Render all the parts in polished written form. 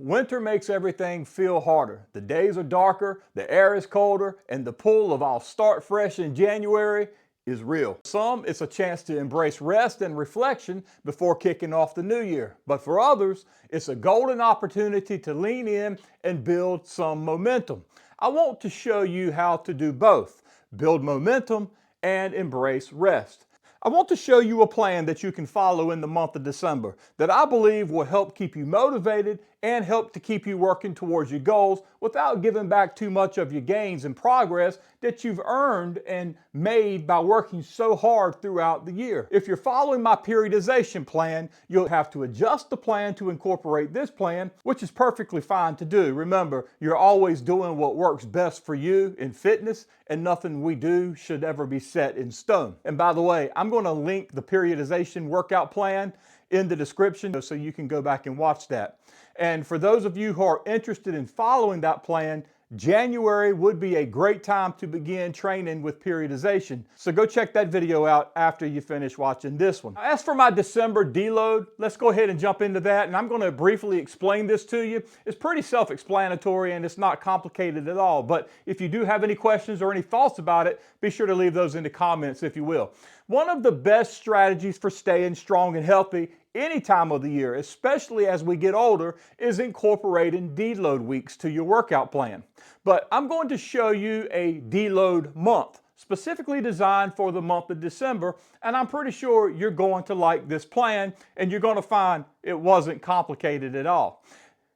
Winter makes everything feel harder. The days are darker, the air is colder, and the pull of "I'll start fresh in January" is real. Some, it's a chance to embrace rest and reflection before kicking off the new year. But for others, it's a golden opportunity to lean in and build some momentum. I want to show you how to do both: build momentum and embrace rest. I want to show you a plan that you can follow in the month of December that I believe will help keep you motivated and help to keep you working towards your goals without giving back too much of your gains and progress that you've earned and made by working so hard throughout the year. If you're following my periodization plan, you'll have to adjust the plan to incorporate this plan, which is perfectly fine to do. Remember, you're always doing what works best for you in fitness, and nothing we do should ever be set in stone. And by the way, I'm going to link the periodization workout plan in the description so you can go back and watch that. And for those of you who are interested in following that plan, January would be a great time to begin training with periodization. So go check that video out after you finish watching this one. As for my December deload, let's go ahead and jump into that. And I'm going to briefly explain this to you. It's pretty self-explanatory and it's not complicated at all. But if you do have any questions or any thoughts about it, be sure to leave those in the comments if you will. One of the best strategies for staying strong and healthy any time of the year, especially as we get older, is incorporating deload weeks to your workout plan. But I'm going to show you a deload month, specifically designed for the month of December, and I'm pretty sure you're going to like this plan, and you're going to find it wasn't complicated at all.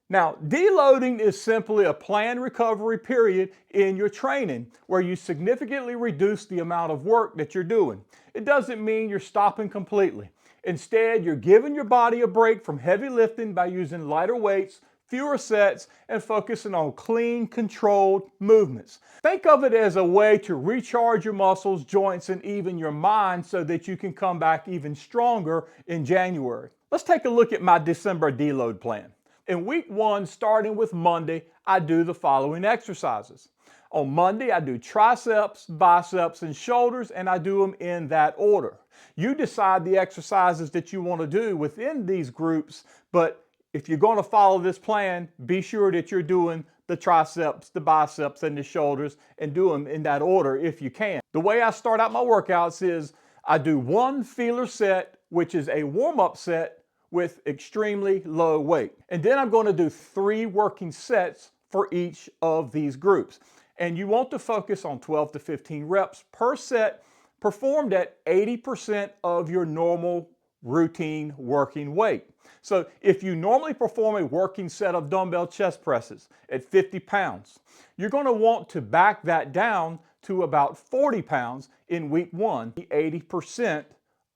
Now, deloading is simply a planned recovery period in your training where you significantly reduce the amount of work that you're doing. It doesn't mean you're stopping completely. Instead, you're giving your body a break from heavy lifting by using lighter weights, fewer sets, and focusing on clean, controlled movements. Think of it as a way to recharge your muscles, joints, and even your mind so that you can come back even stronger in January. Let's take a look at my December deload plan. In week 1, starting with Monday, I do the following exercises. On Monday, I do triceps, biceps, and shoulders, and I do them in that order. You decide the exercises that you want to do within these groups, but if you're going to follow this plan, be sure that you're doing the triceps, the biceps, and the shoulders, and do them in that order if you can. The way I start out my workouts is I do one feeler set, which is a warm-up set with extremely low weight. And then I'm going to do 3 working sets for each of these groups. And you want to focus on 12 to 15 reps per set, performed at 80% of your normal routine working weight. So if you normally perform a working set of dumbbell chest presses at 50 pounds, you're going to want to back that down to about 40 pounds in week 1, 80%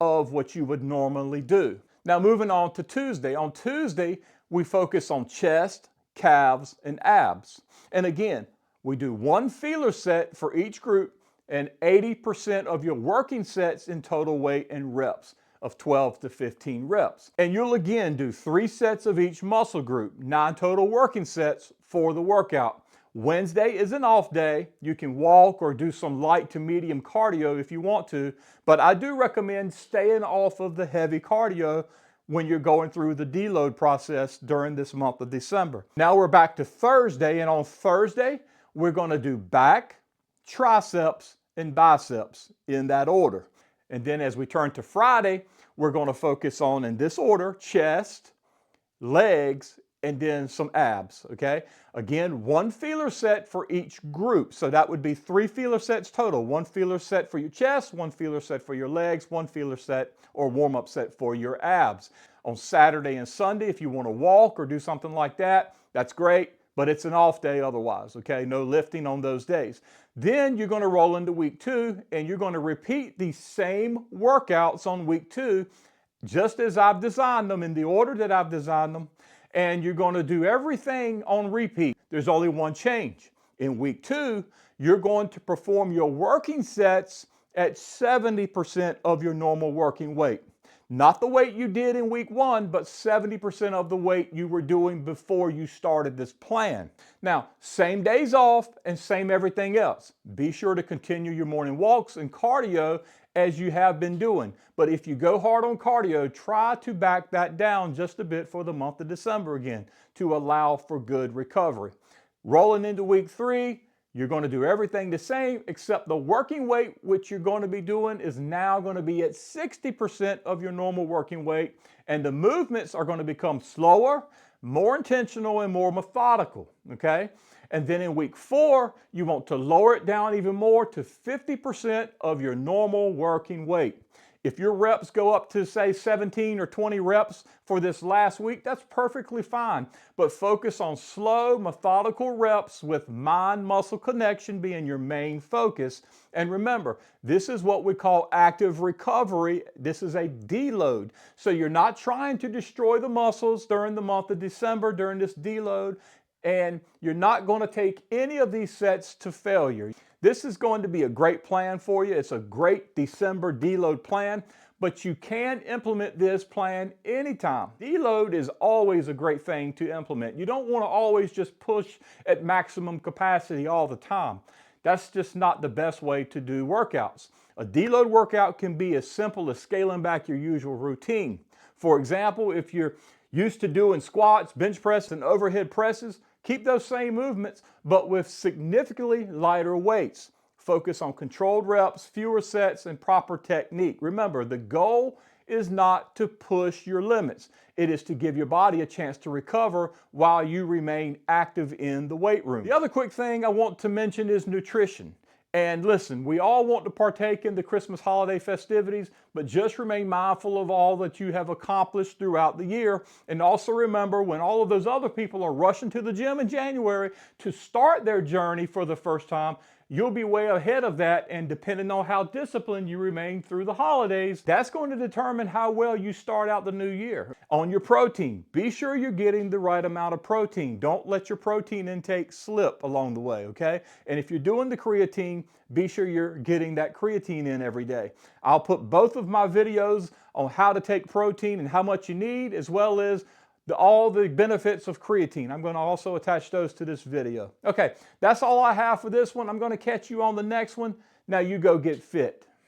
of what you would normally do. Now moving on to Tuesday. On Tuesday, we focus on chest, calves, and abs. And again, we do 1 feeler set for each group and 80% of your working sets in total weight and reps of 12 to 15 reps. And you'll again do 3 sets of each muscle group, 9 total working sets for the workout. Wednesday is an off day. You can walk or do some light to medium cardio if you want to, but I do recommend staying off of the heavy cardio when you're going through the deload process during this month of December. Now we're back to Thursday, and on Thursday, we're going to do back, triceps, and biceps in that order. And then as we turn to Friday, we're going to focus on, in this order, chest, legs, and then some abs, okay? Again, 1 feeler set for each group. So that would be 3 feeler sets total. 1 feeler set for your chest, 1 feeler set for your legs, 1 feeler set or warm-up set for your abs. On Saturday and Sunday, if you want to walk or do something like that, that's great, but it's an off day otherwise, okay? No lifting on those days. Then you're going to roll into week 2, and you're going to repeat these same workouts on week 2, just as I've designed them, in the order that I've designed them. And you're going to do everything on repeat. There's only one change. In week 2, you're going to perform your working sets at 70% of your normal working weight. Not the weight you did in week 1, but 70% of the weight you were doing before you started this plan. Now, same days off and same everything else. Be sure to continue your morning walks and cardio as you have been doing. But if you go hard on cardio, try to back that down just a bit for the month of December again to allow for good recovery. Rolling into week 3, you're going to do everything the same, except the working weight, which you're going to be doing, is now going to be at 60% of your normal working weight. And the movements are going to become slower, more intentional, and more methodical, okay? And then in week 4, you want to lower it down even more to 50% of your normal working weight. If your reps go up to, say, 17 or 20 reps for this last week, that's perfectly fine. But focus on slow, methodical reps with mind-muscle connection being your main focus. And remember, this is what we call active recovery. This is a deload. So you're not trying to destroy the muscles during the month of December during this deload, and you're not going to take any of these sets to failure. This is going to be a great plan for you. It's a great December deload plan, but you can implement this plan anytime. Deload is always a great thing to implement. You don't want to always just push at maximum capacity all the time. That's just not the best way to do workouts. A deload workout can be as simple as scaling back your usual routine. For example, if you're used to doing squats, bench press, and overhead presses, keep those same movements, but with significantly lighter weights. Focus on controlled reps, fewer sets, and proper technique. Remember, the goal is not to push your limits. It is to give your body a chance to recover while you remain active in the weight room. The other quick thing I want to mention is nutrition. And listen, we all want to partake in the Christmas holiday festivities, but just remain mindful of all that you have accomplished throughout the year. And also remember, when all of those other people are rushing to the gym in January to start their journey for the first time, you'll be way ahead of that, and depending on how disciplined you remain through the holidays, that's going to determine how well you start out the new year. On your protein, be sure you're getting the right amount of protein. Don't let your protein intake slip along the way, okay? And if you're doing the creatine, be sure you're getting that creatine in every day. I'll put both of my videos on how to take protein and how much you need, as well as all the benefits of creatine. I'm going to also attach those to this video. Okay, that's all I have for this one. I'm going to catch you on the next one. Now you go get fit.